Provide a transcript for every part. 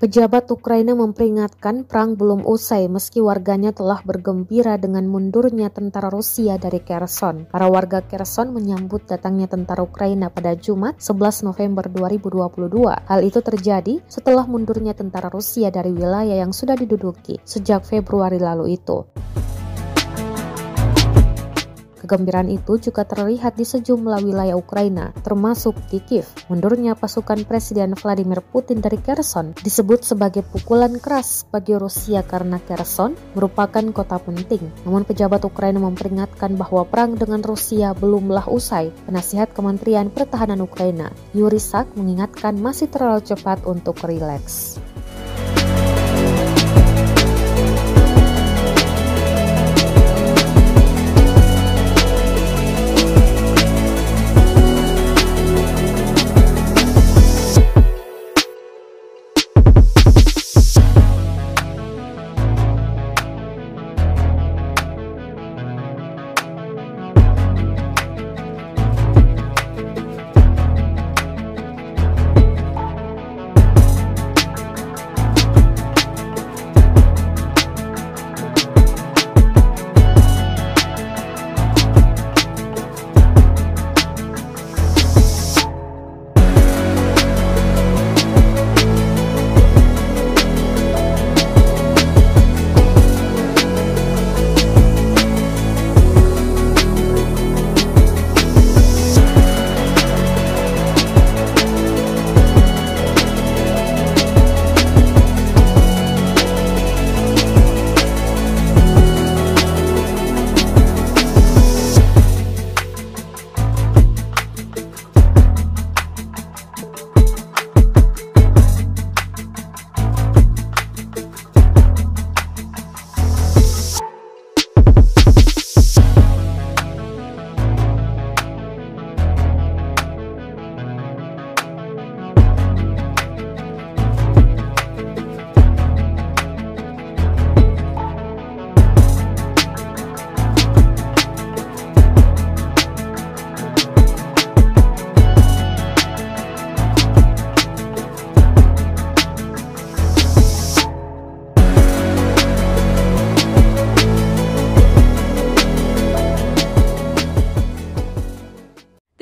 Pejabat Ukraina memperingatkan perang belum usai meski warganya telah bergembira dengan mundurnya tentara Rusia dari Kherson. Para warga Kherson menyambut datangnya tentara Ukraina pada Jumat 11 November 2022. Hal itu terjadi setelah mundurnya tentara Rusia dari wilayah yang sudah diduduki sejak Februari lalu itu. Kegembiraan itu juga terlihat di sejumlah wilayah Ukraina, termasuk di Kiev. Mundurnya pasukan Presiden Vladimir Putin dari Kherson disebut sebagai pukulan keras bagi Rusia karena Kherson merupakan kota penting. Namun pejabat Ukraina memperingatkan bahwa perang dengan Rusia belumlah usai. Penasihat Kementerian Pertahanan Ukraina, Yuri Sak, mengingatkan masih terlalu cepat untuk rileks.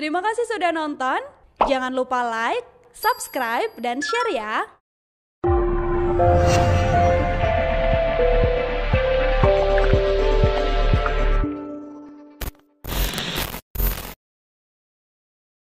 Terima kasih sudah nonton. Jangan lupa like, subscribe, dan share ya.